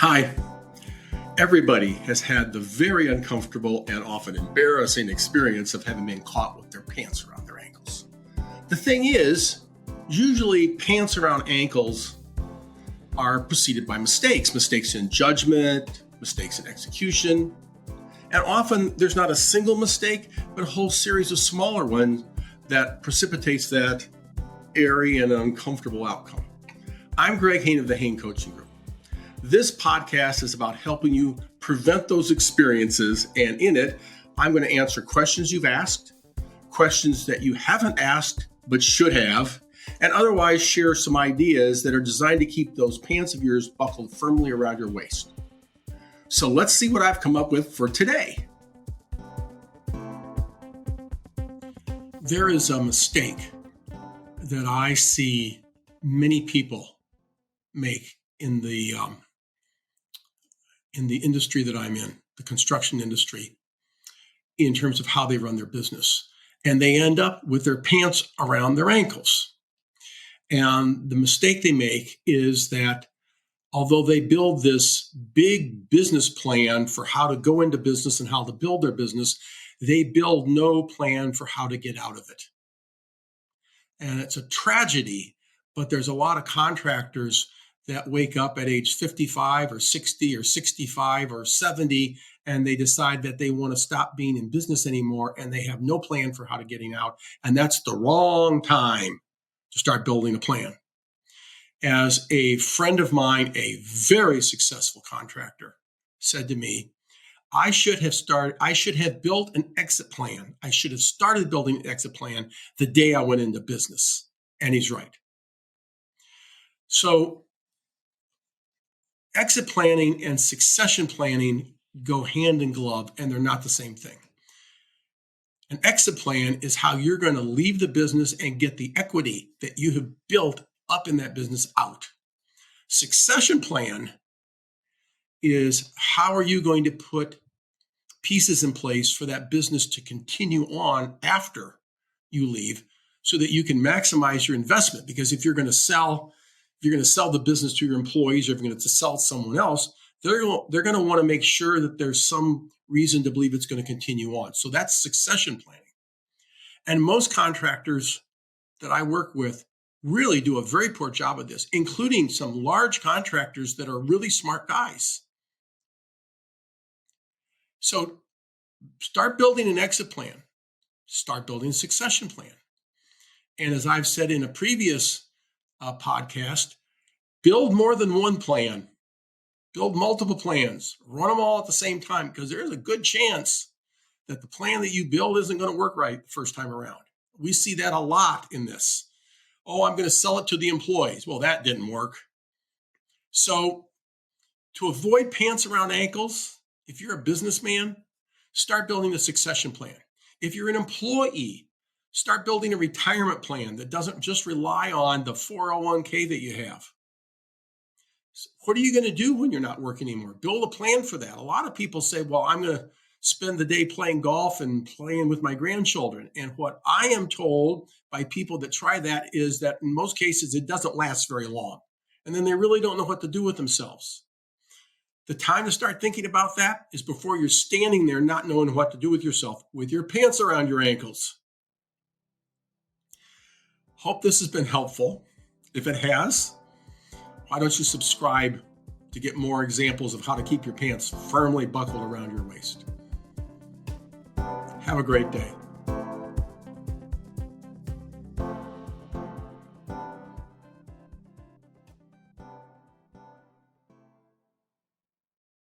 Hi. Everybody has had the very uncomfortable and often embarrassing experience of having been caught with their pants around their ankles. The thing is, usually pants around ankles are preceded by mistakes in judgment, mistakes in execution, and often there's not a single mistake, but a whole series of smaller ones that precipitates that airy and uncomfortable outcome. I'm Greg Hain of the Hain Coaching Group. This podcast is about helping you prevent those experiences, and in it, I'm going to answer questions you've asked, questions that you haven't asked but should have, and otherwise share some ideas that are designed to keep those pants of yours buckled firmly around your waist. So let's see what I've come up with for today. There is a mistake that I see many people make in the industry that I'm in, the construction industry, in terms of how they run their business. And they end up with their pants around their ankles. And the mistake they make is that although they build this big business plan for how to go into business and how to build their business, they build no plan for how to get out of it. And it's a tragedy, but there's a lot of contractors that wake up at age 55 or 60 or 65 or 70, and they decide that they want to stop being in business anymore, and they have no plan for how to getting out. And that's the wrong time to start building a plan. As a friend of mine, a very successful contractor, said to me, I should have built an exit plan. I should have started building an exit plan the day I went into business. And he's right. So exit planning and succession planning go hand in glove, and they're not the same thing. An exit plan is how you're going to leave the business and get the equity that you have built up in that business out. Succession plan is how are you going to put pieces in place for that business to continue on after you leave so that you can maximize your investment. Because if you're going to sell the business to your employees, or if you're going to sell someone else, they're going to want to make sure that there's some reason to believe it's going to continue on. So that's succession planning. And most contractors that I work with really do a very poor job of this, including some large contractors that are really smart guys. So start building an exit plan. Start building a succession plan. And as I've said in a previous podcast, build more than one plan. Build multiple plans. Run them all at the same time, because there's a good chance that the plan that you build isn't going to work right the first time around. We see that a lot in this. Oh, I'm going to sell it to the employees. Well, that didn't work. So to avoid pants around ankles, if you're a businessman, start building a succession plan. If you're an employee, start building a retirement plan that doesn't just rely on the 401k that you have. So what are you going to do when you're not working anymore? Build a plan for that. A lot of people say, well, I'm going to spend the day playing golf and playing with my grandchildren. And what I am told by people that try that is that in most cases, it doesn't last very long. And then they really don't know what to do with themselves. The time to start thinking about that is before you're standing there not knowing what to do with yourself, with your pants around your ankles. Hope this has been helpful. If it has, why don't you subscribe to get more examples of how to keep your pants firmly buckled around your waist? Have a great day.